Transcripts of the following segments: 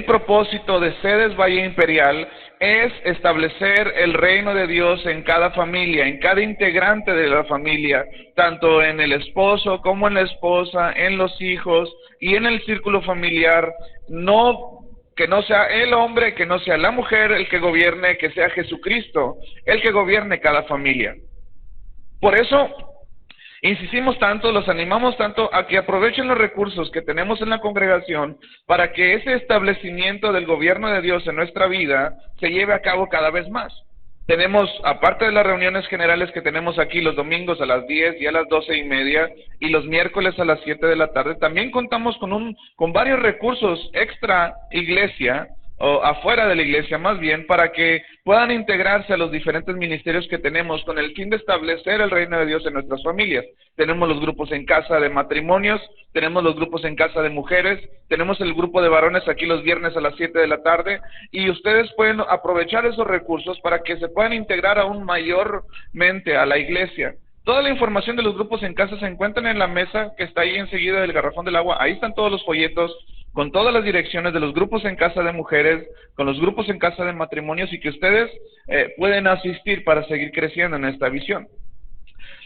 el propósito de Sedes Valle Imperial es establecer el reino de Dios en cada familia, en cada integrante de la familia, tanto en el esposo como en la esposa, en los hijos y en el círculo familiar. Que no sea el hombre, que no sea la mujer el que gobierne, que sea Jesucristo el que gobierne cada familia. Por eso insistimos tanto, los animamos tanto a que aprovechen los recursos que tenemos en la congregación para que ese establecimiento del gobierno de Dios en nuestra vida se lleve a cabo cada vez más. Tenemos, aparte de las reuniones generales que tenemos aquí los domingos a las 10 y a las 12:30 y los miércoles a las 7 de la tarde, también contamos con varios recursos extra iglesia, o afuera de la iglesia más bien, para que puedan integrarse a los diferentes ministerios que tenemos con el fin de establecer el reino de Dios en nuestras familias. Tenemos los grupos en casa de matrimonios, tenemos los grupos en casa de mujeres, tenemos el grupo de varones aquí los viernes a las 7 de la tarde, y ustedes pueden aprovechar esos recursos para que se puedan integrar aún mayormente a la iglesia. Toda la información de los grupos en casa se encuentran en la mesa que está ahí enseguida del garrafón del agua. Ahí están todos los folletos con todas las direcciones de los grupos en casa de mujeres, con los grupos en casa de matrimonios, y que ustedes pueden asistir para seguir creciendo en esta visión.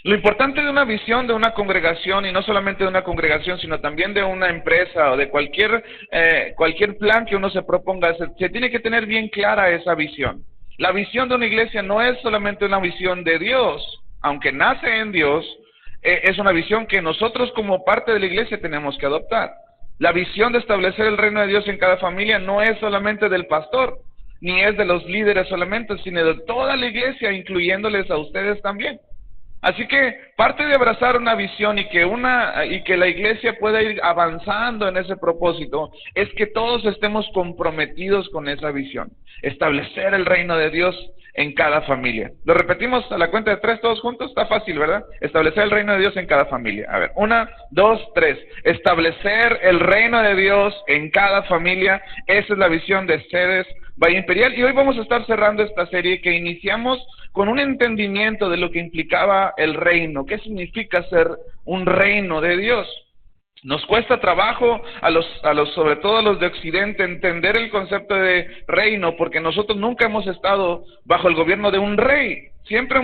Lo importante de una visión de una congregación, y no solamente de una congregación, sino también de una empresa o de cualquier plan que uno se proponga, se tiene que tener bien clara esa visión. La visión de una iglesia no es solamente una visión de Dios, aunque nace en Dios, es una visión que nosotros como parte de la iglesia tenemos que adoptar. La visión de establecer el reino de Dios en cada familia no es solamente del pastor, ni es de los líderes solamente, sino de toda la iglesia, incluyéndoles a ustedes también. Así que parte de abrazar una visión y que la iglesia pueda ir avanzando en ese propósito es que todos estemos comprometidos con esa visión, establecer el reino de Dios en cada familia. Lo repetimos a la cuenta de 3 todos juntos, está fácil, ¿verdad? Establecer el reino de Dios en cada familia. A ver, 1, 2, 3. Establecer el reino de Dios en cada familia. Esa es la visión de Sedes Valle Imperial. Y hoy vamos a estar cerrando esta serie que iniciamos con un entendimiento de lo que implicaba el reino. ¿Qué significa ser un reino de Dios? Nos cuesta trabajo sobre todo a los de Occidente, entender el concepto de reino, porque nosotros nunca hemos estado bajo el gobierno de un rey. Siempre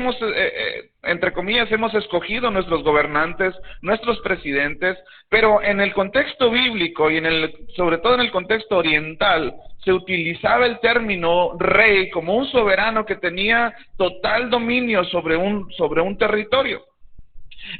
entre comillas, hemos escogido nuestros gobernantes, nuestros presidentes, pero en el contexto bíblico y sobre todo en el contexto oriental, se utilizaba el término rey como un soberano que tenía total dominio sobre un territorio.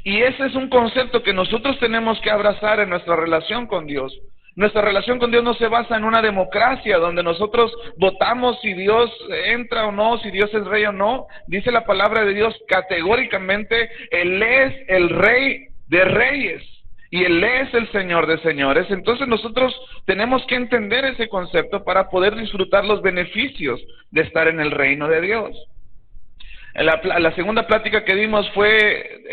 Y ese es un concepto que nosotros tenemos que abrazar en nuestra relación con Dios. Nuestra relación con Dios no se basa en una democracia donde nosotros votamos si Dios entra o no, si Dios es rey o no. Dice la palabra de Dios categóricamente, Él es el Rey de Reyes y Él es el Señor de Señores. Entonces nosotros tenemos que entender ese concepto para poder disfrutar los beneficios de estar en el reino de Dios. La segunda plática que dimos fue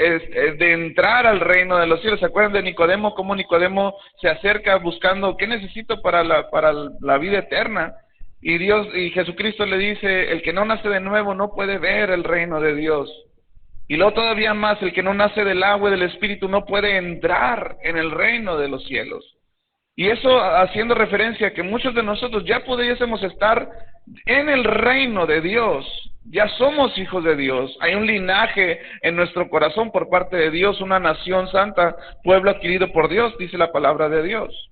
de entrar al reino de los cielos. ¿Se acuerdan de Nicodemo? Cómo Nicodemo se acerca buscando ¿qué necesito para la vida eterna? Y Jesucristo le dice, el que no nace de nuevo no puede ver el reino de Dios. Y luego todavía más, el que no nace del agua y del Espíritu no puede entrar en el reino de los cielos. Y eso haciendo referencia a que muchos de nosotros ya pudiésemos estar en el reino de Dios. Ya somos hijos de Dios. Hay un linaje en nuestro corazón por parte de Dios, una nación santa, pueblo adquirido por Dios, dice la palabra de Dios.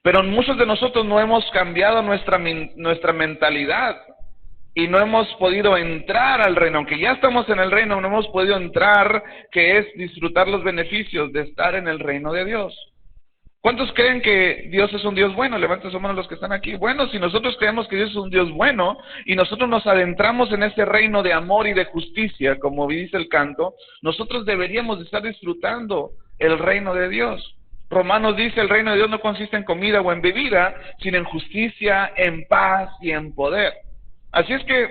Pero muchos de nosotros no hemos cambiado nuestra mentalidad y no hemos podido entrar al reino. Aunque ya estamos en el reino, no hemos podido entrar, que es disfrutar los beneficios de estar en el reino de Dios. ¿Cuántos creen que Dios es un Dios bueno? Levanten su mano los que están aquí. Bueno, si nosotros creemos que Dios es un Dios bueno y nosotros nos adentramos en ese reino de amor y de justicia, como dice el canto, nosotros deberíamos de estar disfrutando el reino de Dios. Romanos dice, el reino de Dios no consiste en comida o en bebida, sino en justicia, en paz y en poder. Así es que,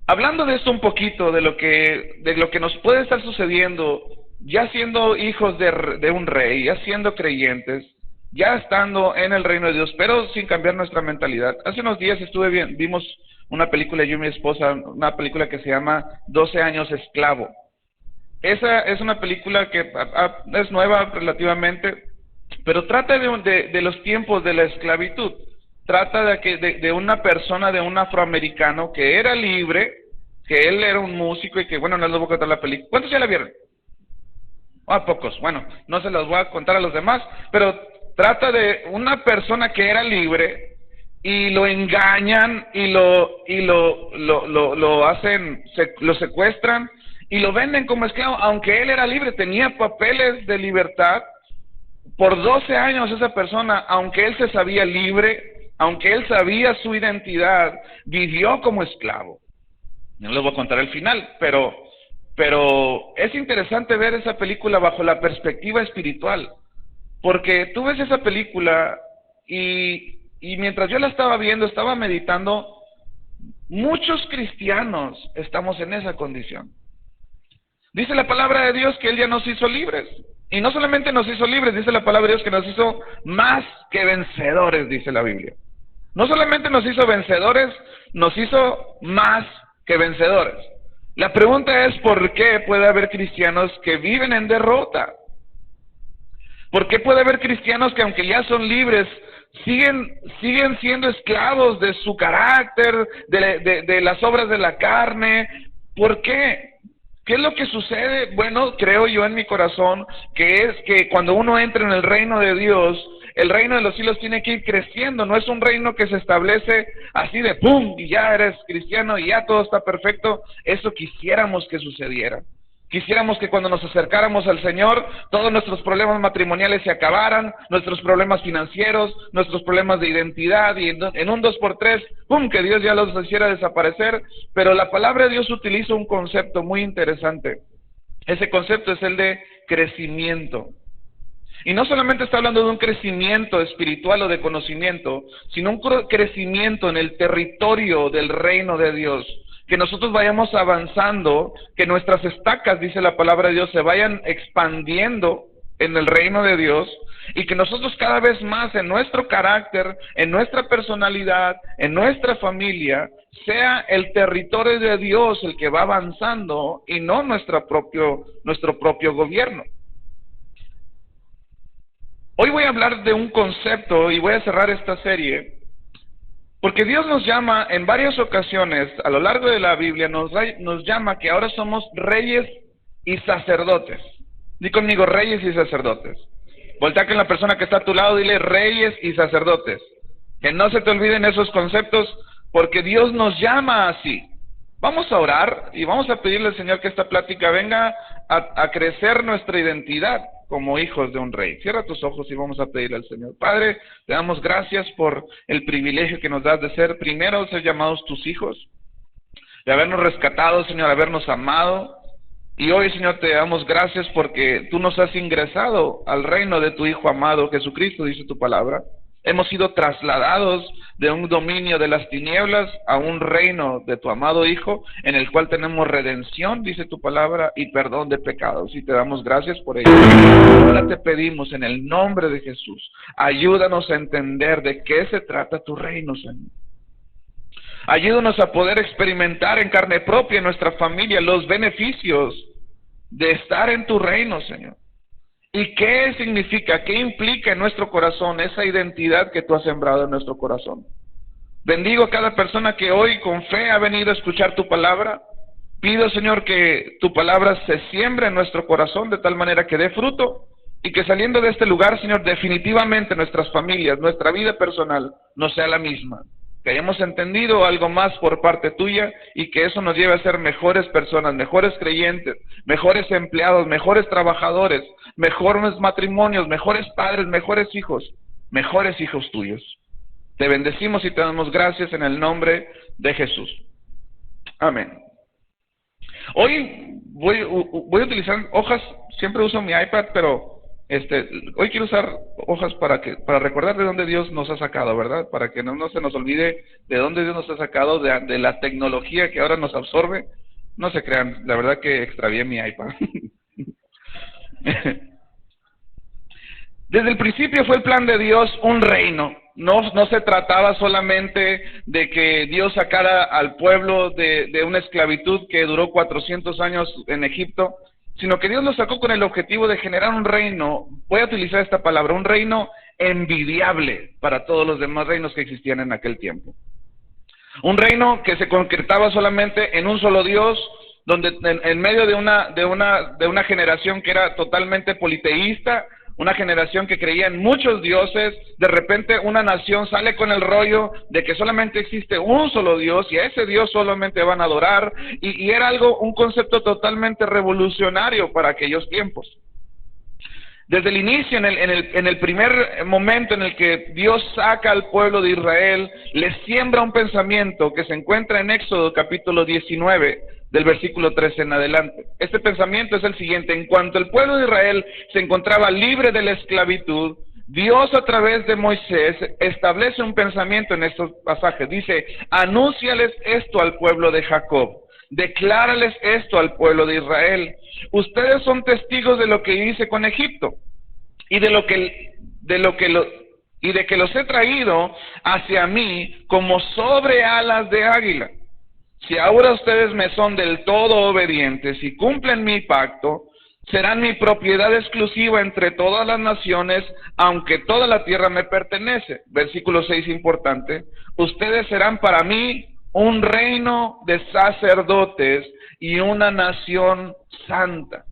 hablando de esto un poquito, de lo que nos puede estar sucediendo, ya siendo hijos de un rey, ya siendo creyentes, ya estando en el reino de Dios, pero sin cambiar nuestra mentalidad. Hace unos días vimos una película, yo y mi esposa, una película que se llama 12 años esclavo. Esa es una película que es nueva relativamente, pero trata de los tiempos de la esclavitud. Trata de una persona, de un afroamericano que era libre, que él era un músico y que, bueno, no les voy a contar la película. ¿Cuántos ya la vieron? Pocos. Bueno, no se los voy a contar a los demás, pero trata de una persona que era libre y lo engañan y lo hacen, lo secuestran y lo venden como esclavo, aunque él era libre, tenía papeles de libertad. Por 12 años esa persona, aunque él se sabía libre, aunque él sabía su identidad, vivió como esclavo. No les voy a contar el final, pero es interesante ver esa película bajo la perspectiva espiritual, porque tú ves esa película y mientras yo la estaba viendo, estaba meditando, muchos cristianos estamos en esa condición. Dice la palabra de Dios que Él ya nos hizo libres, y no solamente nos hizo libres, dice la palabra de Dios que nos hizo más que vencedores, dice la Biblia. No solamente nos hizo vencedores, nos hizo más que vencedores. La pregunta es, ¿por qué puede haber cristianos que viven en derrota? ¿Por qué puede haber cristianos que aunque ya son libres, siguen siendo esclavos de su carácter, de las obras de la carne? ¿Por qué? ¿Qué es lo que sucede? Bueno, creo yo en mi corazón que es que cuando uno entra en el reino de Dios, el reino de los cielos tiene que ir creciendo. No es un reino que se establece así de ¡pum! Y ya eres cristiano y ya todo está perfecto. Eso quisiéramos que sucediera. Quisiéramos que cuando nos acercáramos al Señor, todos nuestros problemas matrimoniales se acabaran, nuestros problemas financieros, nuestros problemas de identidad, y en un 2x3, ¡pum!, que Dios ya los hiciera desaparecer. Pero la palabra de Dios utiliza un concepto muy interesante. Ese concepto es el de crecimiento. Y no solamente está hablando de un crecimiento espiritual o de conocimiento, sino un crecimiento en el territorio del reino de Dios. Que nosotros vayamos avanzando, que nuestras estacas, dice la palabra de Dios, se vayan expandiendo en el reino de Dios, y que nosotros cada vez más en nuestro carácter, en nuestra personalidad, en nuestra familia, sea el territorio de Dios el que va avanzando y no nuestro propio gobierno. Hoy voy a hablar de un concepto y voy a cerrar esta serie, porque Dios nos llama en varias ocasiones, a lo largo de la Biblia, nos llama que ahora somos reyes y sacerdotes. Di conmigo, reyes y sacerdotes. Voltea con la persona que está a tu lado, dile reyes y sacerdotes. Que no se te olviden esos conceptos, porque Dios nos llama así. Vamos a orar y vamos a pedirle al Señor que esta plática venga a crecer nuestra identidad como hijos de un rey. Cierra tus ojos y vamos a pedirle al Señor. Padre, te damos gracias por el privilegio que nos das de ser primero, ser llamados tus hijos, de habernos rescatado, Señor, habernos amado. Y hoy, Señor, te damos gracias porque tú nos has ingresado al reino de tu Hijo amado, Jesucristo, dice tu palabra. Hemos sido trasladados de un dominio de las tinieblas a un reino de tu amado Hijo, en el cual tenemos redención, dice tu palabra, y perdón de pecados. Y te damos gracias por ello. Ahora te pedimos en el nombre de Jesús, ayúdanos a entender de qué se trata tu reino, Señor. Ayúdanos a poder experimentar en carne propia en nuestra familia los beneficios de estar en tu reino, Señor. ¿Y qué significa, qué implica en nuestro corazón esa identidad que tú has sembrado en nuestro corazón? Bendigo a cada persona que hoy con fe ha venido a escuchar tu palabra. Pido, Señor, que tu palabra se siembre en nuestro corazón de tal manera que dé fruto, y que saliendo de este lugar, Señor, definitivamente nuestras familias, nuestra vida personal no sea la misma. Que hayamos entendido algo más por parte tuya y que eso nos lleve a ser mejores personas, mejores creyentes, mejores empleados, mejores trabajadores, mejores matrimonios, mejores padres, mejores hijos tuyos. Te bendecimos y te damos gracias en el nombre de Jesús. Amén. Hoy voy a utilizar hojas, siempre uso mi iPad, pero hoy quiero usar hojas para recordar de dónde Dios nos ha sacado, ¿verdad? Para que no se nos olvide de dónde Dios nos ha sacado, de la tecnología que ahora nos absorbe. No se crean, la verdad que extravié mi iPad. Desde el principio fue el plan de Dios un reino. No se trataba solamente de que Dios sacara al pueblo de una esclavitud que duró 400 años en Egipto sino que Dios los sacó con el objetivo de generar un reino, voy a utilizar esta palabra, un reino envidiable para todos los demás reinos que existían en aquel tiempo. Un reino que se concretaba solamente en un solo Dios, donde en medio de una generación que era totalmente politeísta, una generación que creía en muchos dioses, de repente una nación sale con el rollo de que solamente existe un solo Dios y a ese Dios solamente van a adorar, y era un concepto totalmente revolucionario para aquellos tiempos. Desde el inicio, en el primer momento en el que Dios saca al pueblo de Israel, les siembra un pensamiento que se encuentra en Éxodo capítulo 19, del versículo 13 en adelante. Este pensamiento es el siguiente: en cuanto el pueblo de Israel se encontraba libre de la esclavitud, Dios a través de Moisés establece un pensamiento en estos pasajes. Dice: anúnciales esto al pueblo de Jacob, declárales esto al pueblo de Israel. Ustedes son testigos de lo que hice con Egipto y de que los he traído hacia mí como sobre alas de águila. Si ahora ustedes me son del todo obedientes y cumplen mi pacto, serán mi propiedad exclusiva entre todas las naciones, aunque toda la tierra me pertenece. Versículo 6 importante: ustedes serán para mí un reino de sacerdotes y una nación santa.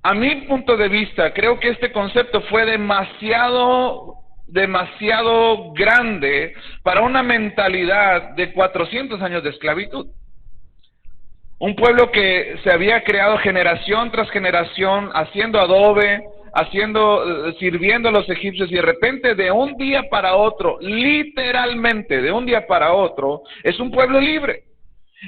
A mi punto de vista, creo que este concepto fue demasiado grande para una mentalidad de 400 años de esclavitud. Un pueblo que se había creado generación tras generación, haciendo adobe, sirviendo a los egipcios, y de repente, de un día para otro, literalmente de un día para otro, es un pueblo libre.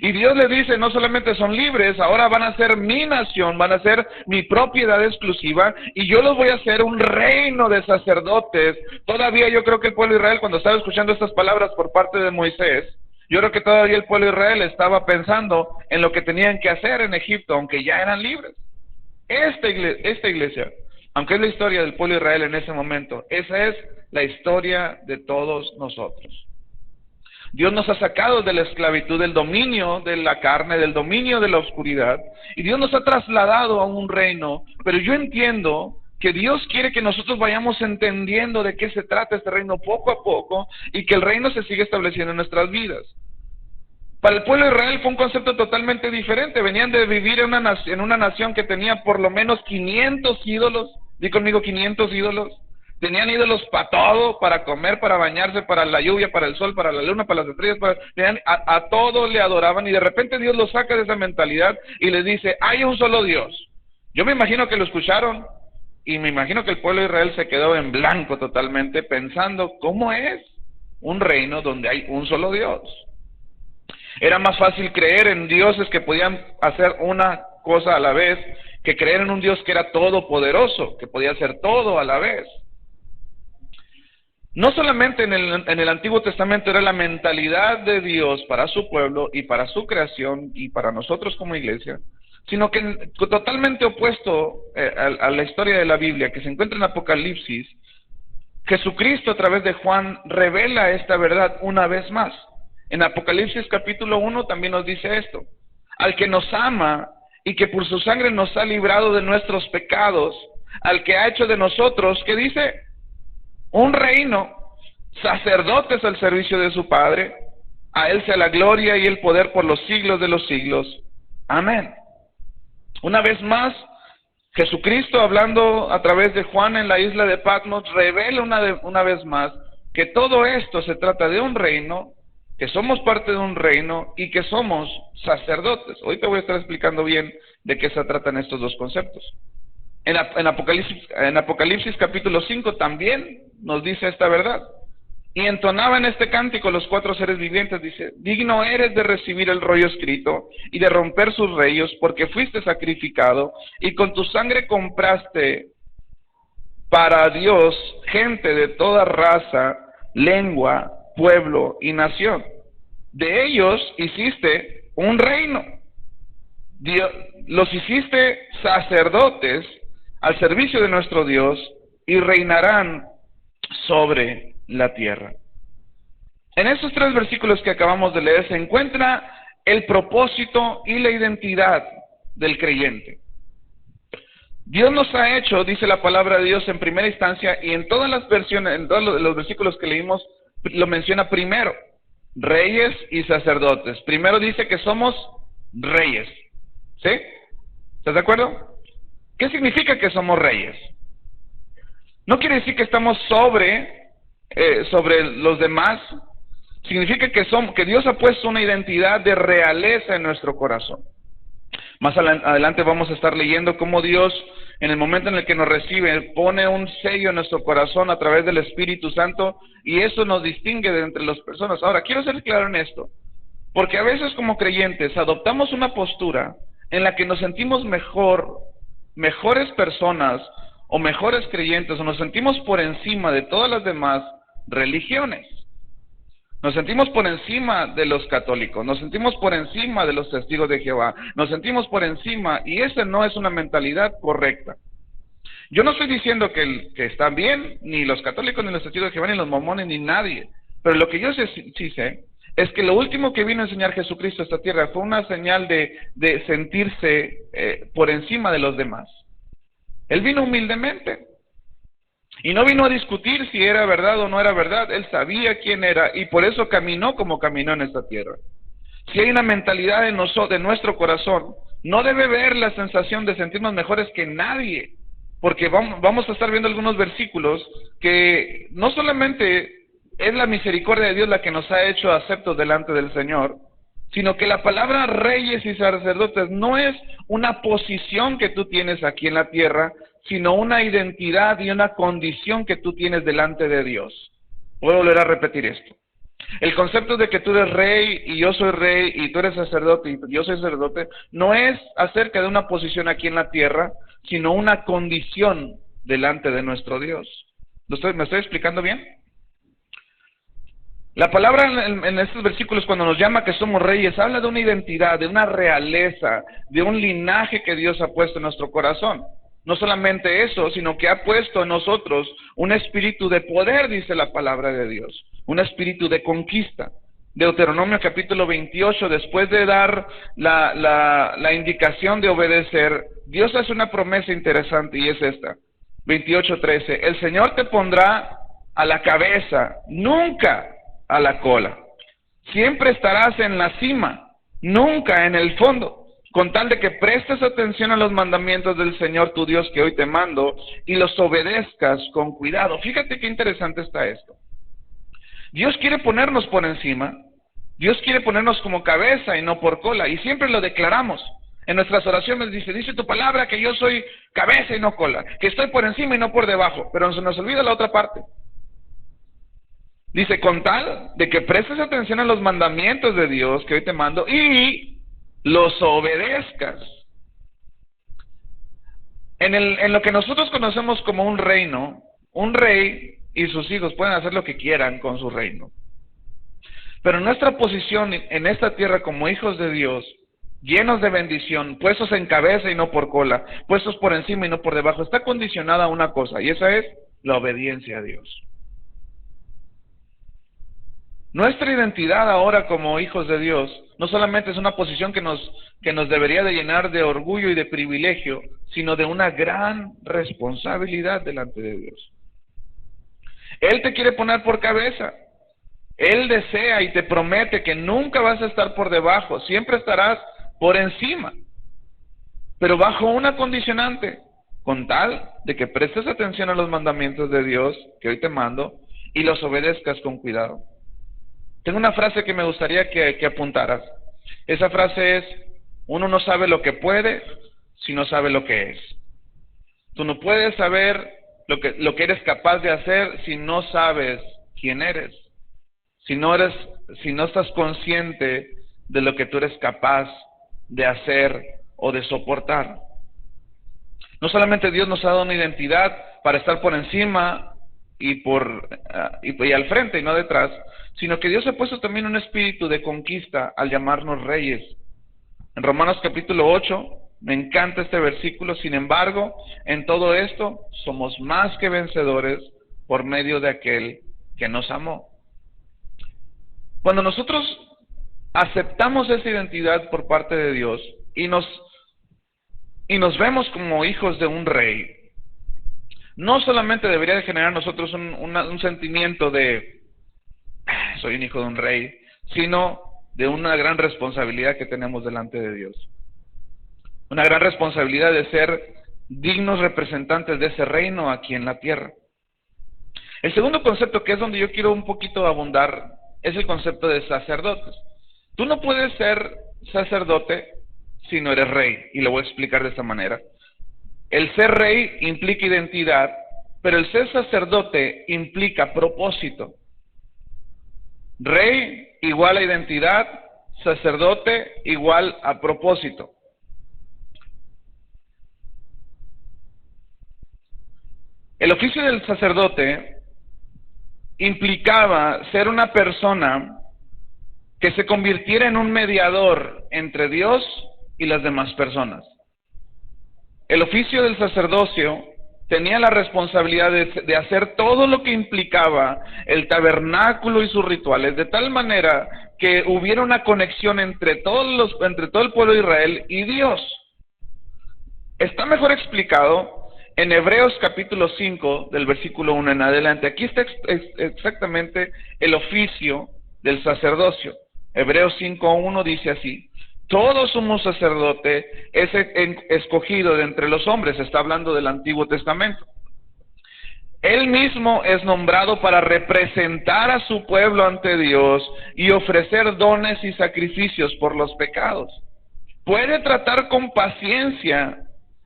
Y Dios le dice: no solamente son libres, ahora van a ser mi nación, van a ser mi propiedad exclusiva, y yo los voy a hacer un reino de sacerdotes. Todavía yo creo que el pueblo de Israel, cuando estaba escuchando estas palabras por parte de Moisés, yo creo que todavía el pueblo de Israel estaba pensando en lo que tenían que hacer en Egipto, aunque ya eran libres. Esta iglesia, aunque es la historia del pueblo de Israel en ese momento, esa es la historia de todos nosotros. Dios nos ha sacado de la esclavitud, del dominio de la carne, del dominio de la oscuridad, y Dios nos ha trasladado a un reino. Pero yo entiendo que Dios quiere que nosotros vayamos entendiendo de qué se trata este reino poco a poco, y que el reino se siga estableciendo en nuestras vidas. Para el pueblo de Israel fue un concepto totalmente diferente. Venían de vivir en una nación que tenía por lo menos 500 ídolos. Di conmigo: 500 ídolos. Tenían ídolos para todo: para comer, para bañarse, para la lluvia, para el sol, para la luna, para las estrellas. A todo le adoraban, y de repente Dios los saca de esa mentalidad y les dice: hay un solo Dios. Yo me imagino que lo escucharon, y me imagino que el pueblo de Israel se quedó en blanco totalmente, pensando: ¿cómo es un reino donde hay un solo Dios? Era más fácil creer en dioses que podían hacer una cosa a la vez, que creer en un Dios que era todopoderoso, que podía hacer todo a la vez. No solamente en el Antiguo Testamento era la mentalidad de Dios para su pueblo y para su creación y para nosotros como iglesia, sino que totalmente opuesto a la historia de la Biblia, que se encuentra en Apocalipsis. Jesucristo, a través de Juan, revela esta verdad una vez más. En Apocalipsis capítulo 1 también nos dice esto: al que nos ama y que por su sangre nos ha librado de nuestros pecados, al que ha hecho de nosotros, ¿qué dice? Un reino, sacerdotes al servicio de su Padre. A Él sea la gloria y el poder por los siglos de los siglos. Amén. Una vez más, Jesucristo, hablando a través de Juan en la isla de Patmos, revela una vez más que todo esto se trata de un reino, que somos parte de un reino y que somos sacerdotes. Hoy te voy a estar explicando bien de qué se tratan estos dos conceptos. En Apocalipsis capítulo 5 también nos dice esta verdad. Y entonaban este cántico los 4 seres vivientes, dice: digno eres de recibir el rollo escrito y de romper sus sellos, porque fuiste sacrificado y con tu sangre compraste para Dios gente de toda raza, lengua, pueblo y nación. De ellos hiciste un reino. Los hiciste sacerdotes al servicio de nuestro Dios, y reinarán sobre la tierra. En estos 3 versículos que acabamos de leer se encuentra el propósito y la identidad del creyente. Dios nos ha hecho, dice la palabra de Dios en primera instancia, y en todas las versiones, en todos los versículos que leímos, lo menciona primero, reyes y sacerdotes. Primero dice que somos reyes, ¿sí? ¿Estás de acuerdo? ¿Qué significa que somos reyes? No quiere decir que estamos sobre los demás. Significa que Dios ha puesto una identidad de realeza en nuestro corazón. Más adelante vamos a estar leyendo cómo Dios, en el momento en el que nos recibe, pone un sello en nuestro corazón a través del Espíritu Santo, y eso nos distingue de entre las personas. Ahora, quiero ser claro en esto, porque a veces como creyentes adoptamos una postura en la que nos sentimos mejores personas, o mejores creyentes, o nos sentimos por encima de todas las demás religiones. Nos sentimos por encima de los católicos, nos sentimos por encima de los testigos de Jehová, nos sentimos por encima, y esa no es una mentalidad correcta. Yo no estoy diciendo que están bien, ni los católicos, ni los testigos de Jehová, ni los mormones, ni nadie, pero lo que yo sí sé es que lo último que vino a enseñar Jesucristo a esta tierra fue una señal de sentirse por encima de los demás. Él vino humildemente. Y no vino a discutir si era verdad o no era verdad. Él sabía quién era y por eso caminó como caminó en esta tierra. Si hay una mentalidad de nuestro corazón, no debe haber la sensación de sentirnos mejores que nadie, porque vamos a estar viendo algunos versículos que no solamente es la misericordia de Dios la que nos ha hecho aceptos delante del Señor, sino que la palabra reyes y sacerdotes no es una posición que tú tienes aquí en la tierra, sino una identidad y una condición que tú tienes delante de Dios. Voy a volver a repetir esto. El concepto de que tú eres rey y yo soy rey y tú eres sacerdote y yo soy sacerdote no es acerca de una posición aquí en la tierra, sino una condición delante de nuestro Dios. ¿Me estoy explicando bien? La palabra en estos versículos, cuando nos llama que somos reyes, habla de una identidad, de una realeza, de un linaje que Dios ha puesto en nuestro corazón. No solamente eso, sino que ha puesto en nosotros un espíritu de poder, dice la palabra de Dios, un espíritu de conquista. Deuteronomio capítulo 28, después de dar la indicación de obedecer, Dios hace una promesa interesante y es esta, 28:13, el Señor te pondrá a la cabeza, nunca a la cola. Siempre estarás en la cima, nunca en el fondo, con tal de que prestes atención a los mandamientos del Señor tu Dios que hoy te mando y los obedezcas con cuidado. Fíjate qué interesante está esto. Dios quiere ponernos por encima, Dios quiere ponernos como cabeza y no por cola, y siempre lo declaramos. En nuestras oraciones dice tu palabra que yo soy cabeza y no cola, que estoy por encima y no por debajo, pero se nos olvida la otra parte. Dice, con tal de que prestes atención a los mandamientos de Dios que hoy te mando y los obedezcas. En lo que nosotros conocemos como un reino, un rey y sus hijos pueden hacer lo que quieran con su reino. Pero nuestra posición en esta tierra como hijos de Dios, llenos de bendición, puestos en cabeza y no por cola, puestos por encima y no por debajo, está condicionada a una cosa, y esa es la obediencia a Dios. Nuestra identidad ahora como hijos de Dios no solamente es una posición que nos debería de llenar de orgullo y de privilegio, sino de una gran responsabilidad delante de Dios. Él te quiere poner por cabeza. Él desea y te promete que nunca vas a estar por debajo, siempre estarás por encima, pero bajo una condicionante, con tal de que prestes atención a los mandamientos de Dios que hoy te mando y los obedezcas con cuidado. Tengo una frase que me gustaría que apuntaras. Esa frase es, uno no sabe lo que puede si no sabe lo que es. Tú no puedes saber lo que eres capaz de hacer si no sabes quién eres. Si no estás consciente de lo que tú eres capaz de hacer o de soportar. No solamente Dios nos ha dado una identidad para estar por encima y al frente y no detrás, sino que Dios ha puesto también un espíritu de conquista al llamarnos reyes. En Romanos capítulo 8, me encanta este versículo, sin embargo, en todo esto somos más que vencedores por medio de aquel que nos amó. Cuando nosotros aceptamos esa identidad por parte de Dios y nos y nos vemos como hijos de un rey, no solamente debería de generar en nosotros un sentimiento de soy un hijo de un rey, sino de una gran responsabilidad que tenemos delante de Dios. Una gran responsabilidad de ser dignos representantes de ese reino aquí en la tierra. El segundo concepto, que es donde yo quiero un poquito abundar, es el concepto de sacerdotes. Tú no puedes ser sacerdote si no eres rey, y lo voy a explicar de esta manera. El ser rey implica identidad, pero el ser sacerdote implica propósito. Rey igual a identidad, sacerdote igual a propósito. El oficio del sacerdote implicaba ser una persona que se convirtiera en un mediador entre Dios y las demás personas. El oficio del sacerdocio tenía la responsabilidad de hacer todo lo que implicaba el tabernáculo y sus rituales, de tal manera que hubiera una conexión entre todo el pueblo de Israel y Dios. Está mejor explicado en Hebreos capítulo 5, del versículo 1 en adelante. Aquí está exactamente el oficio del sacerdocio. Hebreos 5:1 dice así: todo sumo sacerdote es escogido de entre los hombres. Está hablando del Antiguo Testamento. Él mismo es nombrado para representar a su pueblo ante Dios y ofrecer dones y sacrificios por los pecados. Puede tratar con paciencia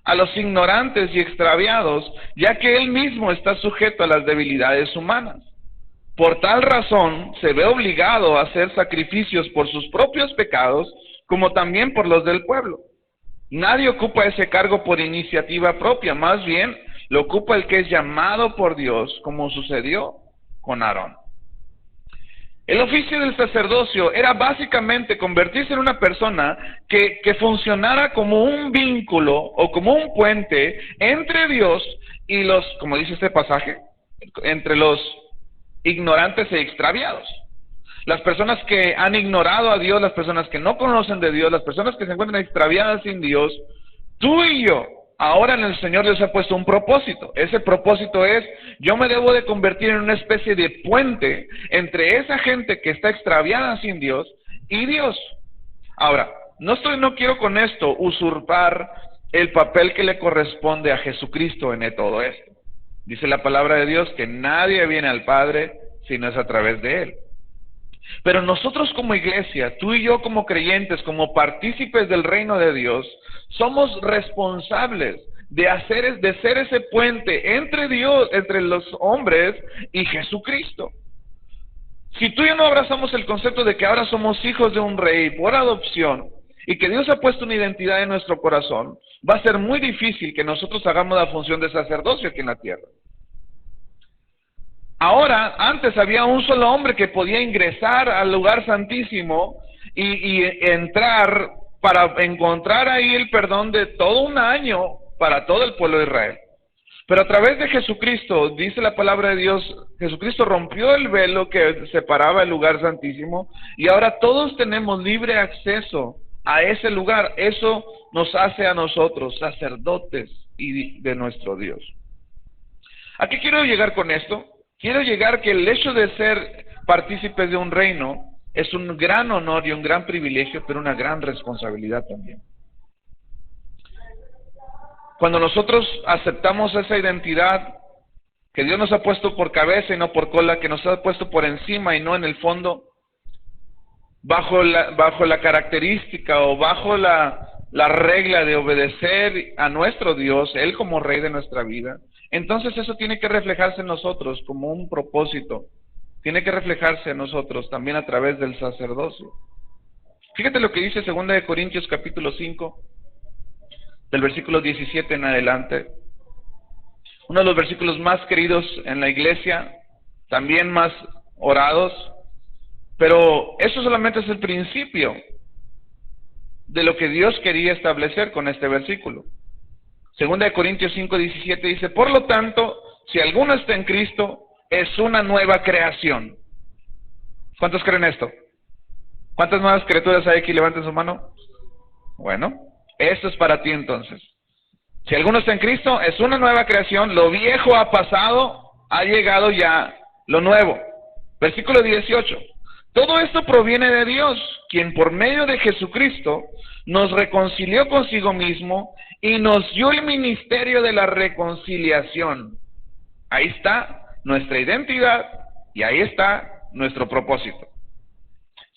a los ignorantes y extraviados, ya que él mismo está sujeto a las debilidades humanas. Por tal razón, se ve obligado a hacer sacrificios por sus propios pecados, como también por los del pueblo. Nadie ocupa ese cargo por iniciativa propia, más bien lo ocupa el que es llamado por Dios, como sucedió con Aarón. El oficio del sacerdocio era básicamente convertirse en una persona que funcionara como un vínculo o como un puente entre Dios y los, como dice este pasaje, entre los ignorantes e extraviados. Las personas que han ignorado a Dios, las personas que no conocen de Dios, las personas que se encuentran extraviadas sin Dios, tú y yo, ahora en el Señor Dios ha puesto un propósito. Ese propósito es, yo me debo de convertir en una especie de puente entre esa gente que está extraviada sin Dios y Dios. Ahora, no quiero con esto usurpar el papel que le corresponde a Jesucristo en todo esto. Dice la palabra de Dios que nadie viene al Padre si no es a través de Él. Pero nosotros como iglesia, tú y yo como creyentes, como partícipes del reino de Dios, somos responsables de ser ese puente entre Dios, entre los hombres y Jesucristo. Si tú y yo no abrazamos el concepto de que ahora somos hijos de un rey por adopción y que Dios ha puesto una identidad en nuestro corazón, va a ser muy difícil que nosotros hagamos la función de sacerdocio aquí en la tierra. Ahora, antes había un solo hombre que podía ingresar al lugar santísimo y entrar para encontrar ahí el perdón de todo un año para todo el pueblo de Israel. Pero a través de Jesucristo, dice la palabra de Dios, Jesucristo rompió el velo que separaba el lugar santísimo y ahora todos tenemos libre acceso a ese lugar. Eso nos hace a nosotros sacerdotes y de nuestro Dios. ¿A qué quiero llegar con esto? Quiero llegar que el hecho de ser partícipes de un reino es un gran honor y un gran privilegio, pero una gran responsabilidad también. Cuando nosotros aceptamos esa identidad que Dios nos ha puesto por cabeza y no por cola, que nos ha puesto por encima y no en el fondo, bajo la característica o bajo la regla de obedecer a nuestro Dios, Él como Rey de nuestra vida, entonces eso tiene que reflejarse en nosotros como un propósito, tiene que reflejarse en nosotros también a través del sacerdocio. Fíjate lo que dice 2 Corintios capítulo 5, del versículo 17 en adelante, uno de los versículos más queridos en la iglesia, también más orados, pero eso solamente es el principio de lo que Dios quería establecer con este versículo. 2 Corintios 5, 17 dice: por lo tanto, si alguno está en Cristo, es una nueva creación. ¿Cuántos creen esto? ¿Cuántas nuevas criaturas hay aquí? Levanten su mano. Bueno, esto es para ti entonces. Si alguno está en Cristo, es una nueva creación, lo viejo ha pasado, ha llegado ya lo nuevo. Versículo 18. Todo esto proviene de Dios, quien por medio de Jesucristo nos reconcilió consigo mismo y nos dio el ministerio de la reconciliación. Ahí está nuestra identidad y ahí está nuestro propósito.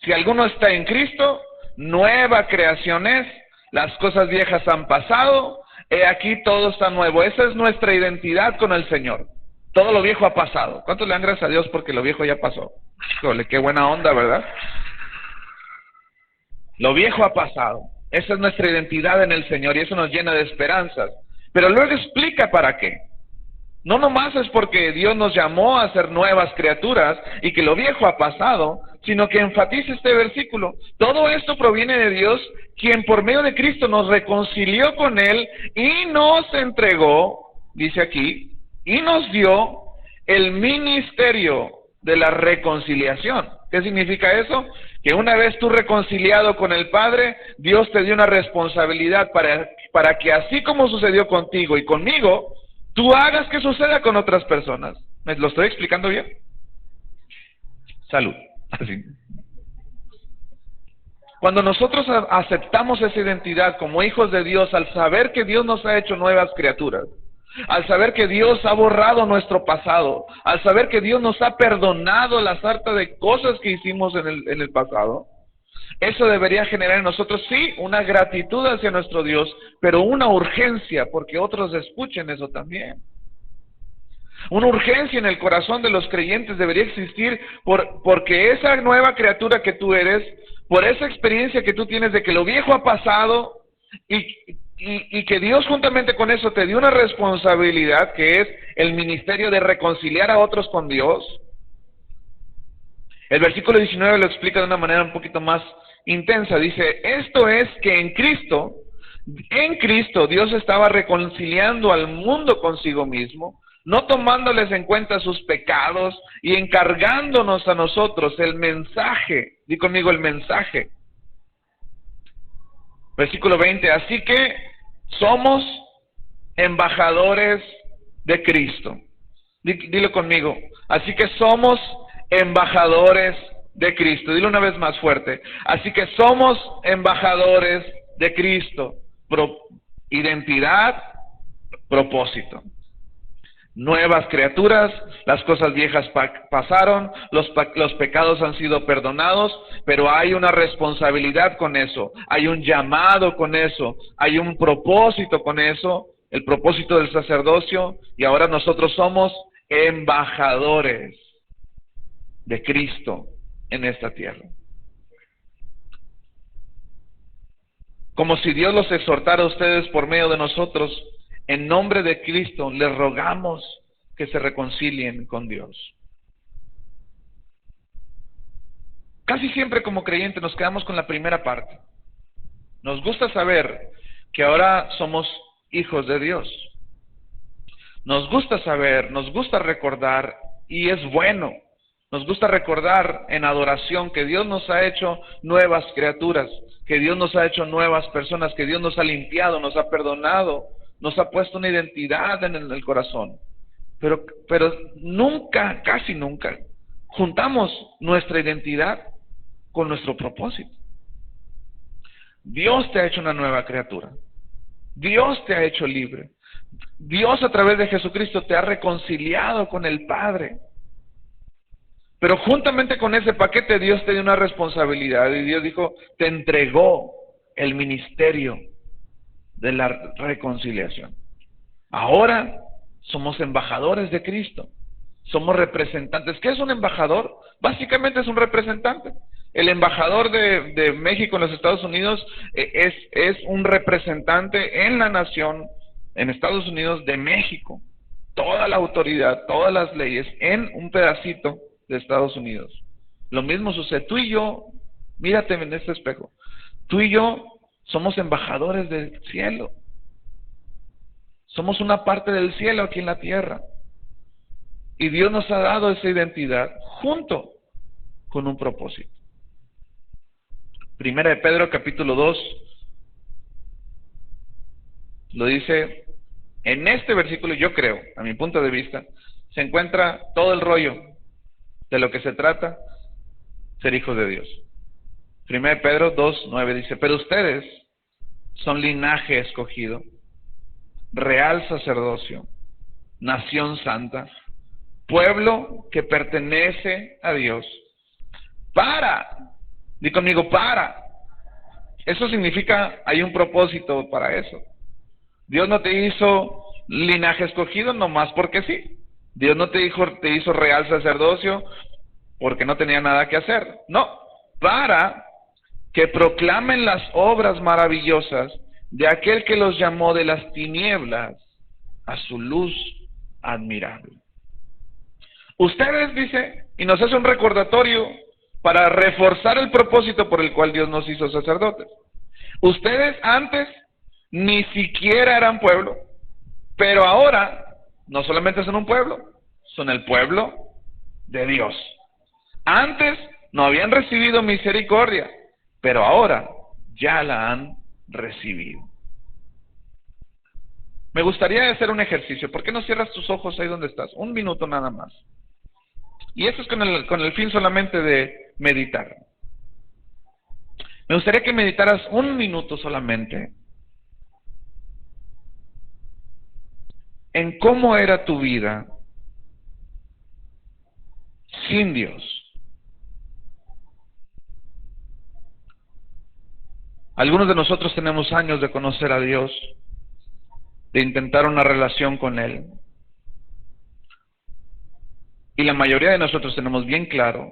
Si alguno está en Cristo, nueva creación es, las cosas viejas han pasado, he aquí todo está nuevo. Esa es nuestra identidad con el Señor. Todo lo viejo ha pasado. ¿Cuántos le dan gracias a Dios porque lo viejo ya pasó? Híjole, qué buena onda, ¿verdad? Lo viejo ha pasado. Esa es nuestra identidad en el Señor y eso nos llena de esperanzas. Pero luego explica para qué. No nomás es porque Dios nos llamó a ser nuevas criaturas y que lo viejo ha pasado, sino que enfatiza este versículo. Todo esto proviene de Dios, quien por medio de Cristo nos reconcilió con Él y nos entregó, dice aquí, y nos dio el ministerio de la reconciliación. ¿Qué significa eso? Que una vez tú reconciliado con el Padre, Dios te dio una responsabilidad para que así como sucedió contigo y conmigo, tú hagas que suceda con otras personas. ¿Me lo estoy explicando bien? Salud. Así. Cuando nosotros aceptamos esa identidad como hijos de Dios, al saber que Dios nos ha hecho nuevas criaturas, al saber que Dios ha borrado nuestro pasado, al saber que Dios nos ha perdonado la sarta de cosas que hicimos en el pasado, eso debería generar en nosotros, sí, una gratitud hacia nuestro Dios, pero una urgencia, porque otros escuchen eso también. Una urgencia en el corazón de los creyentes debería existir porque esa nueva criatura que tú eres, por esa experiencia que tú tienes de que lo viejo ha pasado y que Dios juntamente con eso te dio una responsabilidad que es el ministerio de reconciliar a otros con Dios. El versículo 19 lo explica de una manera un poquito más intensa. Dice, esto es que en Cristo Dios estaba reconciliando al mundo consigo mismo, no tomándoles en cuenta sus pecados y encargándonos a nosotros el mensaje. Di conmigo el mensaje. Versículo 20, así que somos embajadores de Cristo. Dilo conmigo, así que somos embajadores de Cristo. Dilo una vez más fuerte. Así que somos embajadores de Cristo. Identidad, propósito. Nuevas criaturas, las cosas viejas pasaron, los pecados han sido perdonados, pero hay una responsabilidad con eso, hay un llamado con eso, hay un propósito con eso, el propósito del sacerdocio, y ahora nosotros somos embajadores de Cristo en esta tierra. Como si Dios los exhortara a ustedes por medio de nosotros, en nombre de Cristo les rogamos que se reconcilien con Dios. Casi siempre como creyentes nos quedamos con la primera parte. Nos gusta saber que ahora somos hijos de Dios. Nos gusta saber, nos gusta recordar, y es bueno. Nos gusta recordar en adoración que Dios nos ha hecho nuevas criaturas, que Dios nos ha hecho nuevas personas, que Dios nos ha limpiado, nos ha perdonado, nos ha puesto una identidad en el corazón. Pero nunca, casi nunca, juntamos nuestra identidad con nuestro propósito. Dios te ha hecho una nueva criatura. Dios te ha hecho libre. Dios a través de Jesucristo te ha reconciliado con el Padre. Pero juntamente con ese paquete Dios te dio una responsabilidad y Dios dijo, te entregó el ministerio de la reconciliación. Ahora somos embajadores de Cristo. Somos representantes. ¿Qué es un embajador? Básicamente es un representante. El embajador de México en los Estados Unidos es un representante en la nación, en Estados Unidos de México. Toda la autoridad, todas las leyes en un pedacito de Estados Unidos. Lo mismo sucede. Tú y yo, mírate en este espejo. Tú y yo somos embajadores del cielo. Somos una parte del cielo aquí en la tierra. Y Dios nos ha dado esa identidad junto con un propósito. Primera de Pedro capítulo 2 lo dice En este versículo, yo creo, a mi punto de vista, se encuentra todo el rollo de lo que se trata ser hijos de Dios. 1 Pedro 2:9 dice, pero ustedes son linaje escogido, real sacerdocio, nación santa, pueblo que pertenece a Dios, di conmigo, eso significa, hay un propósito para eso. Dios no te hizo linaje escogido nomás porque sí. Dios no te hizo real sacerdocio porque no tenía nada que hacer. No, para que proclamen las obras maravillosas de aquel que los llamó de las tinieblas a su luz admirable. Ustedes, dice, y nos hace un recordatorio para reforzar el propósito por el cual Dios nos hizo sacerdotes. Ustedes antes ni siquiera eran pueblo, pero ahora no solamente son un pueblo, son el pueblo de Dios. Antes no habían recibido misericordia, pero ahora ya la han recibido. Me gustaría hacer un ejercicio. ¿Por qué no cierras tus ojos ahí donde estás? Un minuto nada más. Y eso es con el fin solamente de meditar. Me gustaría que meditaras un minuto solamente en cómo era tu vida sin Dios. Algunos de nosotros tenemos años de conocer a Dios, de intentar una relación con Él. Y la mayoría de nosotros tenemos bien claro,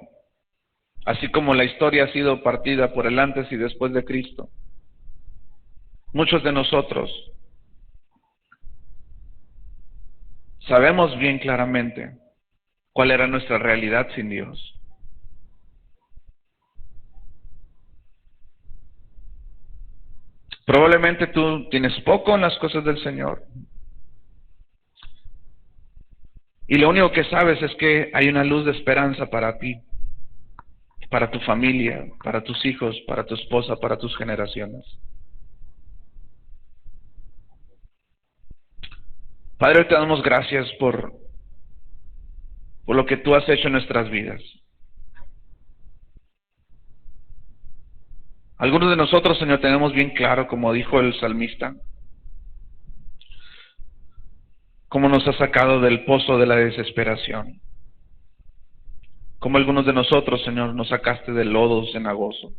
así como la historia ha sido partida por el antes y después de Cristo, muchos de nosotros sabemos bien claramente cuál era nuestra realidad sin Dios. Probablemente tú tienes poco en las cosas del Señor. Y lo único que sabes es que hay una luz de esperanza para ti, para tu familia, para tus hijos, para tu esposa, para tus generaciones. Padre, te damos gracias por lo que tú has hecho en nuestras vidas. Algunos de nosotros, Señor, tenemos bien claro, como dijo el salmista, cómo nos has sacado del pozo de la desesperación. Como algunos de nosotros, Señor, nos sacaste del lodo cenagoso.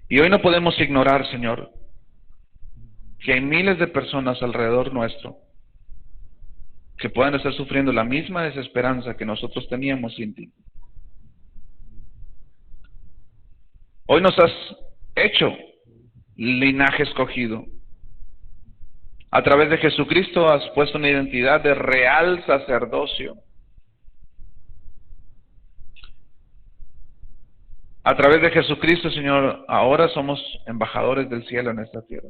Y hoy no podemos ignorar, Señor, que hay miles de personas alrededor nuestro que pueden estar sufriendo la misma desesperanza que nosotros teníamos sin ti. Hoy nos has hecho linaje escogido. A través de Jesucristo has puesto una identidad de real sacerdocio. A través de Jesucristo, Señor, ahora somos embajadores del cielo en esta tierra.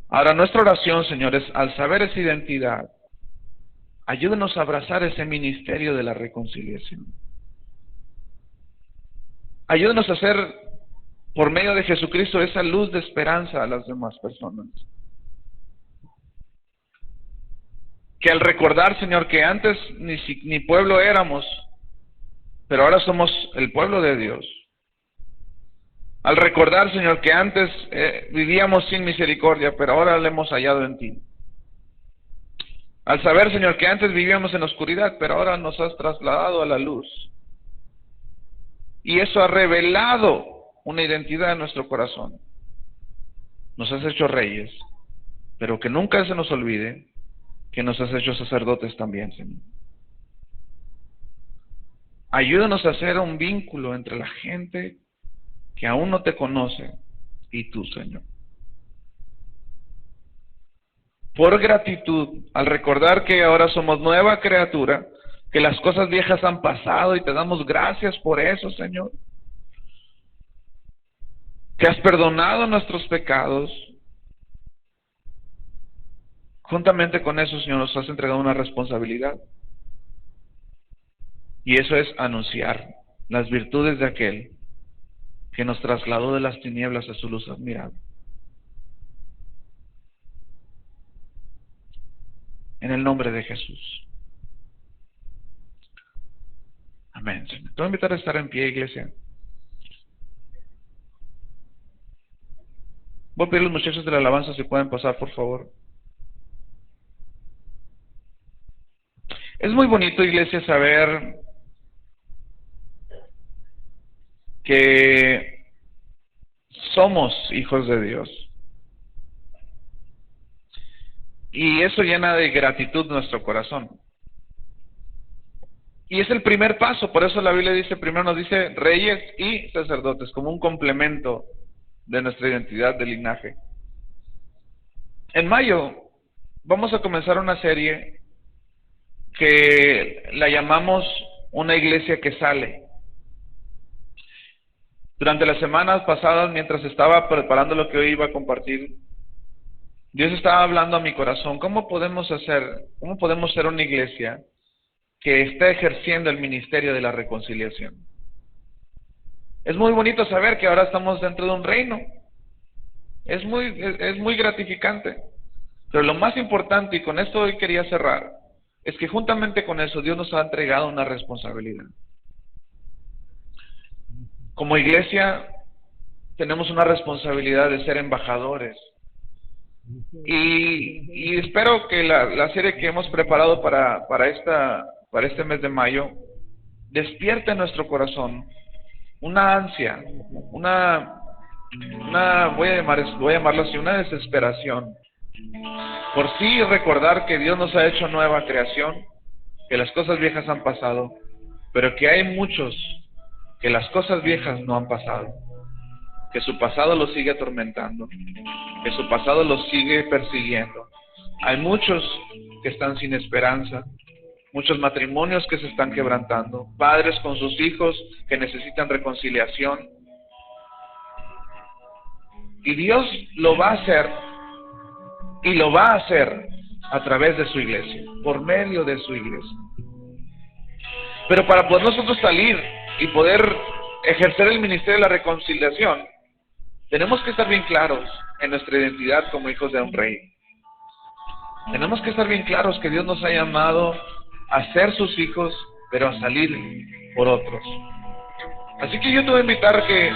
Ahora nuestra oración, Señor, es al saber esa identidad, ayúdanos a abrazar ese ministerio de la reconciliación. Ayúdanos a hacer, por medio de Jesucristo, esa luz de esperanza a las demás personas. Que al recordar, Señor, que antes ni pueblo éramos, pero ahora somos el pueblo de Dios. Al recordar, Señor, que antes vivíamos sin misericordia, pero ahora la hemos hallado en ti. Al saber, Señor, que antes vivíamos en oscuridad, pero ahora nos has trasladado a la luz. Y eso ha revelado una identidad en nuestro corazón. Nos has hecho reyes, pero que nunca se nos olvide que nos has hecho sacerdotes también, Señor. Ayúdanos a hacer un vínculo entre la gente que aún no te conoce y tú, Señor. Por gratitud, al recordar que ahora somos nueva criatura, que las cosas viejas han pasado y te damos gracias por eso, Señor. Que has perdonado nuestros pecados. Juntamente con eso, Señor, nos has entregado una responsabilidad. Y eso es anunciar las virtudes de aquel que nos trasladó de las tinieblas a su luz admirable. En el nombre de Jesús. Amén. Te voy a invitar a estar en pie, iglesia. Voy a pedir a los muchachos de la alabanza si pueden pasar, por favor. Es muy bonito, iglesia, saber que somos hijos de Dios. Y eso llena de gratitud nuestro corazón. Y es el primer paso, por eso la Biblia dice, primero nos dice reyes y sacerdotes, como un complemento de nuestra identidad de linaje. En mayo vamos a comenzar una serie que la llamamos Una iglesia que sale. Durante las semanas pasadas, mientras estaba preparando lo que hoy iba a compartir, Dios estaba hablando a mi corazón. ¿Cómo podemos ser una iglesia que está ejerciendo el ministerio de la reconciliación? Es muy bonito saber que ahora estamos dentro de un reino. Es muy gratificante. Pero lo más importante, y con esto hoy quería cerrar, es que juntamente con eso Dios nos ha entregado una responsabilidad. Como iglesia tenemos una responsabilidad de ser embajadores. Y espero que la serie que hemos preparado para este mes de mayo despierte en nuestro corazón una ansia, voy a llamarlo así, una desesperación por sí recordar que Dios nos ha hecho nueva creación, que las cosas viejas han pasado, pero que hay muchos que las cosas viejas no han pasado, que su pasado los sigue atormentando, que su pasado los sigue persiguiendo. Hay muchos que están sin esperanza, muchos matrimonios que se están quebrantando, padres con sus hijos que necesitan reconciliación. Y Dios lo va a hacer, y lo va a hacer a través de su iglesia, por medio de su iglesia. Pero para poder nosotros salir y poder ejercer el ministerio de la reconciliación, tenemos que estar bien claros en nuestra identidad como hijos de un rey. Tenemos que estar bien claros que Dios nos ha llamado a ser sus hijos, pero a salir por otros. Así que yo te voy a invitar que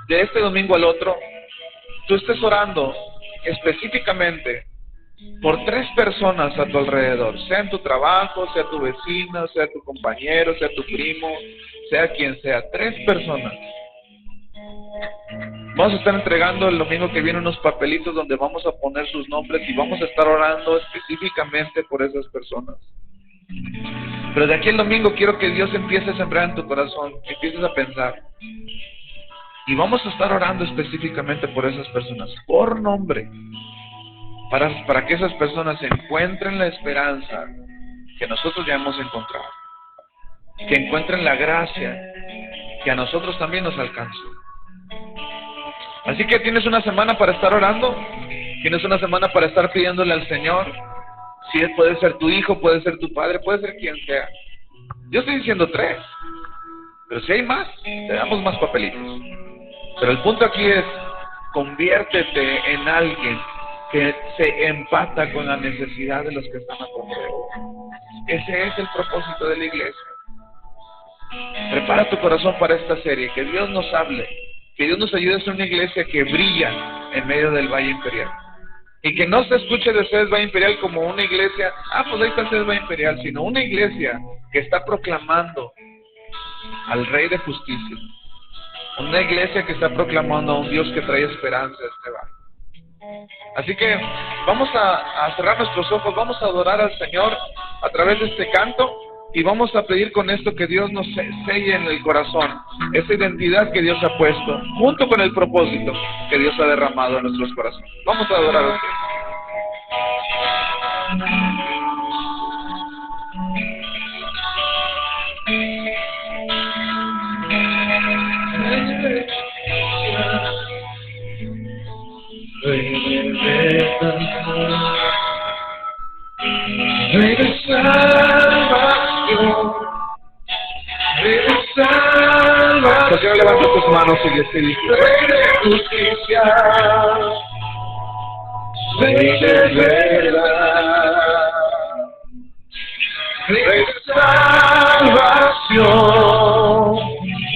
de este domingo al otro, tú estés orando específicamente por 3 personas a tu alrededor, sea en tu trabajo, sea tu vecino, sea tu compañero, sea tu primo, sea quien sea, 3 personas. Vamos a estar entregando el domingo que viene unos papelitos donde vamos a poner sus nombres y vamos a estar orando específicamente por esas personas. Pero de aquí el domingo quiero que Dios empiece a sembrar en tu corazón, que empieces a pensar. Y vamos a estar orando específicamente por esas personas, por nombre, para que esas personas encuentren la esperanza que nosotros ya hemos encontrado, que encuentren la gracia que a nosotros también nos alcanzó. Así que tienes una semana para estar orando, tienes una semana para estar pidiéndole al Señor. Si puede ser tu hijo, puede ser tu padre, puede ser quien sea. Yo estoy diciendo 3, pero si hay más, te damos más papelitos. Pero el punto aquí es, conviértete en alguien que se empata con la necesidad de los que están a tu alrededor. Ese es el propósito de la iglesia. Prepara tu corazón para esta serie, que Dios nos hable, que Dios nos ayude a ser una iglesia que brilla en medio del Valle Imperial. Y que no se escuche de Cedes Valle Imperial como una iglesia, pues ahí está Cedes Valle Imperial, sino una iglesia que está proclamando al Rey de Justicia. Una iglesia que está proclamando a un Dios que trae esperanza a este barrio. Así que vamos a cerrar nuestros ojos, vamos a adorar al Señor a través de este canto y vamos a pedir con esto que Dios nos selle en el corazón esa identidad que Dios ha puesto, junto con el propósito que Dios ha derramado en nuestros corazones. Vamos a adorar al Señor. Rey de salvación, Rey de salvación. Señor, levanta tu tus manos, iglesia, y dice: Rey de justicia, Rey de verdad, Rey de salvación,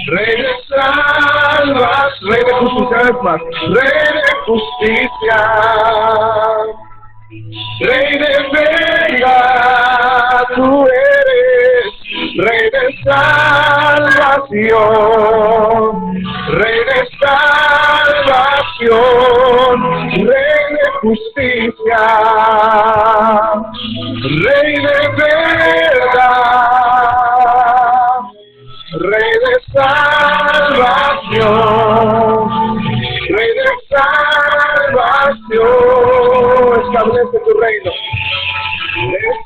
Rey de salvación, Rey de justicia, es más, Rey de justicia, Rey de verdad, tú eres Rey de salvación, Rey de salvación, Rey de justicia, Rey de verdad, Rey de salvación, Rey de salvación. Establece tu reino.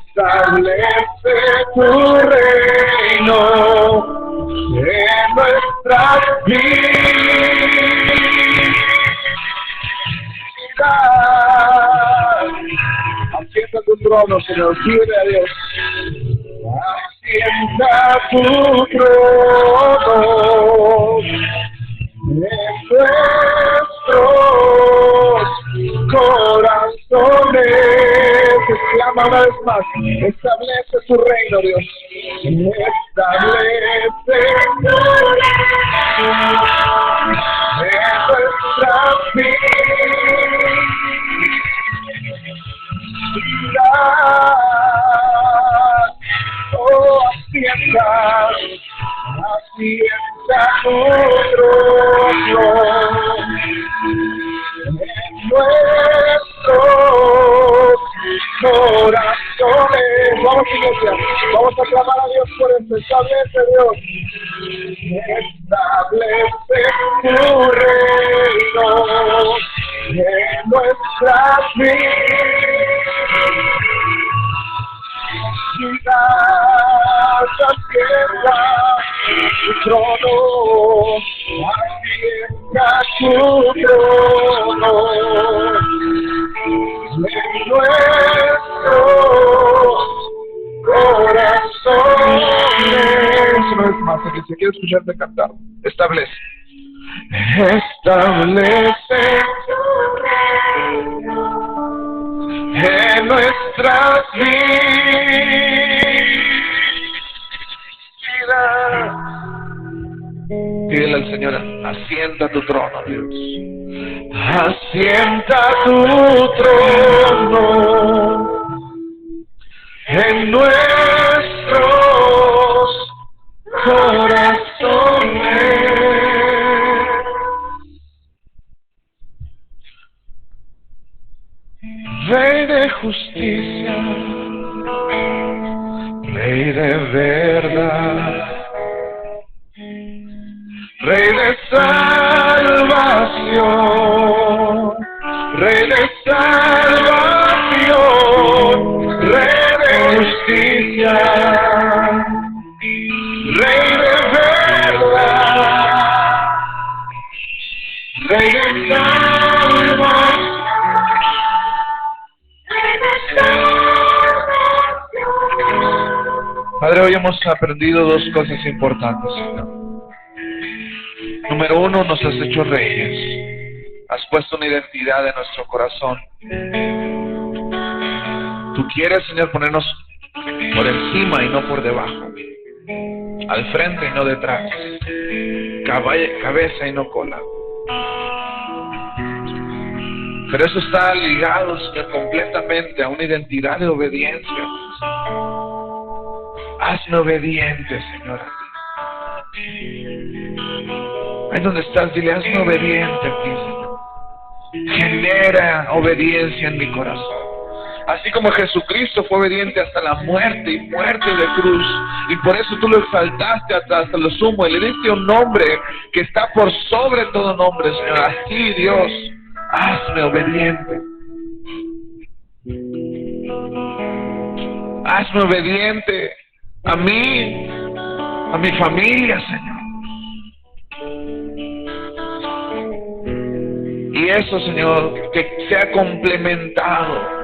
Establece tu reino en nuestras vidas. Asienta tu trono, Señor, pide a Dios. Asienta tu trono en nuestros corazones. Exclama una vez más: establece tu reino, Dios. Establece tu reino en nuestras vidas. Oh, asienta tu trono en nuestros corazones. Vamos, iglesia, vamos a clamar a Dios por esto. Establece, Dios, establece tu reino en nuestras vidas. Asienta tu trono, asienta tu trono en nuestros corazones. Una vez más, que se quiere escucharte cantar. Establece. Establece tu reino en nuestras vidas. Pídele al Señor: asienta tu trono, Dios. Asienta tu trono en nuestros corazones. Rey de justicia, Rey de verdad, Rey de salvación, Rey de salvación, Rey de justicia, Rey de verdad, Rey de salvación. Padre, hoy hemos aprendido dos cosas importantes, Señor. Número uno, nos has hecho reyes. Has puesto una identidad en nuestro corazón. Tú quieres, Señor, ponernos por encima y no por debajo, al frente y no detrás, cabeza y no cola. Pero eso está ligado, Señor, completamente a una identidad de obediencia. Hazme obediente, Señor. Ahí donde estás, dile: hazme obediente a ti, Señor. Genera obediencia en mi corazón. Así como Jesucristo fue obediente hasta la muerte y muerte de cruz, y por eso tú lo exaltaste hasta lo sumo y le diste un nombre que está por sobre todo nombre, Señor. Así, Dios, hazme obediente. Hazme obediente a mí, a mi familia, Señor. Y eso, Señor, que sea complementado,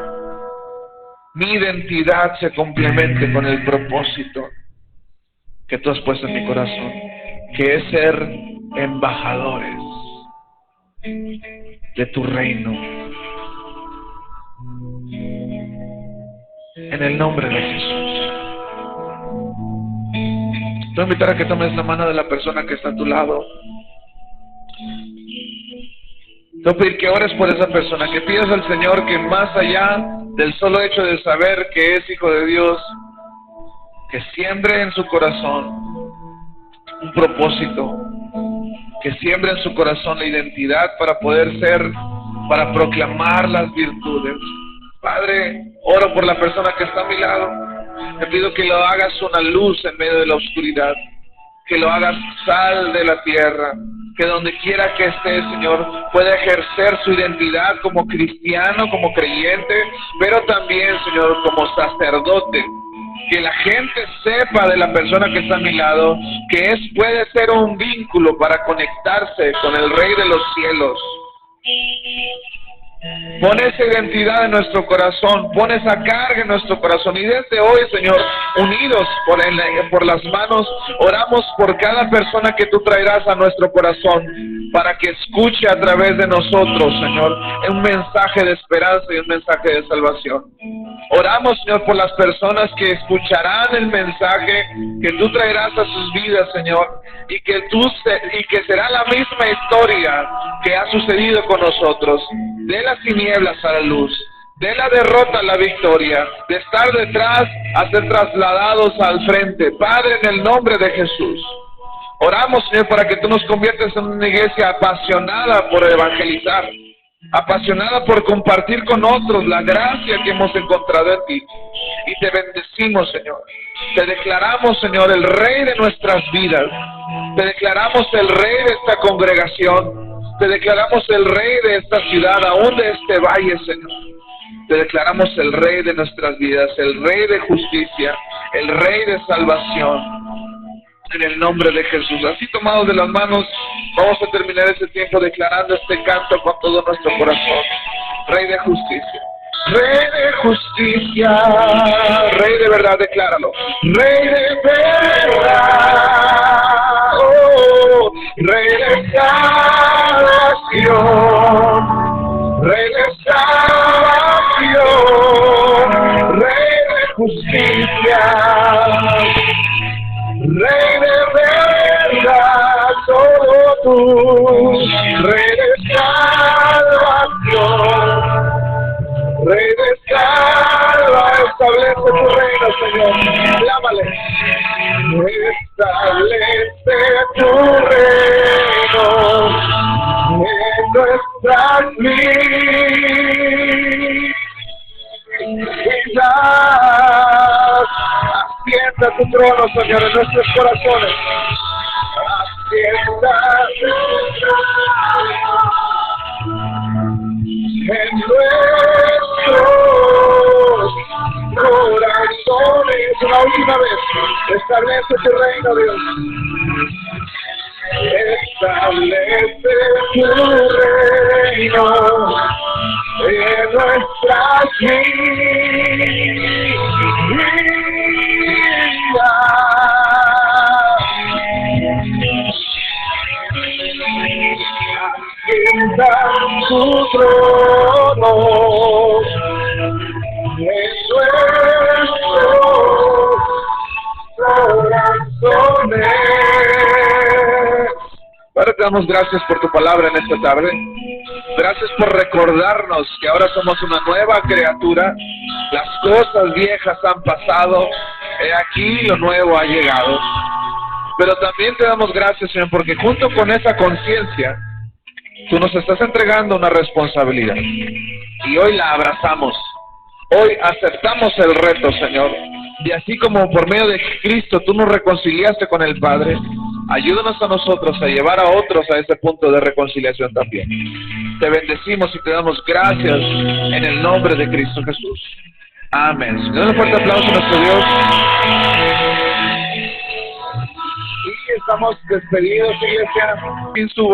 mi identidad se complemente con el propósito que tú has puesto en mi corazón, que es ser embajadores de tu reino. En el nombre de Jesús. Te voy a invitar a que tomes la mano de la persona que está a tu lado. Te voy a pedir que ores por esa persona, que pidas al Señor que más allá del solo hecho de saber que es hijo de Dios, que siembre en su corazón un propósito, que siembre en su corazón la identidad para poder ser, para proclamar las virtudes. Padre, oro por la persona que está a mi lado. Te pido que lo hagas una luz en medio de la oscuridad, que lo hagas sal de la tierra, que donde quiera que esté, Señor, pueda ejercer su identidad como cristiano, como creyente, pero también, Señor, como sacerdote. Que la gente sepa de la persona que está a mi lado, que puede ser un vínculo para conectarse con el Rey de los cielos. Pon esa identidad en nuestro corazón, pon esa carga en nuestro corazón. Y desde hoy, Señor, unidos por las manos, oramos por cada persona que tú traerás a nuestro corazón, para que escuche a través de nosotros, Señor, un mensaje de esperanza y un mensaje de salvación. Oramos, Señor, por las personas que escucharán el mensaje que tú traerás a sus vidas, Señor, y que será la misma historia que ha sucedido con nosotros, de las tinieblas a la luz, de la derrota a la victoria, de estar detrás a ser trasladados al frente. Padre, en el nombre de Jesús, oramos, Señor, para que tú nos conviertas en una iglesia apasionada por evangelizar, apasionada por compartir con otros la gracia que hemos encontrado en ti. Y te bendecimos, Señor. Te declaramos, Señor, el Rey de nuestras vidas. Te declaramos el Rey de esta congregación. Te declaramos el Rey de esta ciudad, aún de este valle, Señor. Te declaramos el Rey de nuestras vidas, el Rey de justicia, el Rey de salvación. En el nombre de Jesús. Así tomados de las manos, vamos a terminar este tiempo declarando este canto con todo nuestro corazón. Rey de justicia. Rey de justicia. Rey de verdad, decláralo. Rey de verdad. Oh, Rey de salvación. Rey de salvación. Rey de justicia. Rey de verdad, solo tú, Rey de salvación, Rey de salvación, establece tu reino, Señor, llámale, establece tu reino en nuestras vidas. Ascienda tu trono, Señor, en nuestros corazones. Ascienda tu trono en nuestros corazones. Una última vez, establece tu reino, Dios. Establece tu reino en nuestras vidas. Ascienda tu trono en nuestros corazones. Padre, te damos gracias por tu palabra en esta tarde. Gracias por recordarnos que ahora somos una nueva criatura. Las cosas viejas han pasado. He aquí lo nuevo ha llegado. Pero también te damos gracias, Señor, porque junto con esa conciencia, tú nos estás entregando una responsabilidad. Y hoy la abrazamos. Hoy aceptamos el reto, Señor. Y así como por medio de Cristo tú nos reconciliaste con el Padre, ayúdanos a nosotros a llevar a otros a ese punto de reconciliación también. Te bendecimos y te damos gracias en el nombre de Cristo Jesús. Amén. Un fuerte aplauso a nuestro Dios. Y estamos despedidos, iglesia, sin su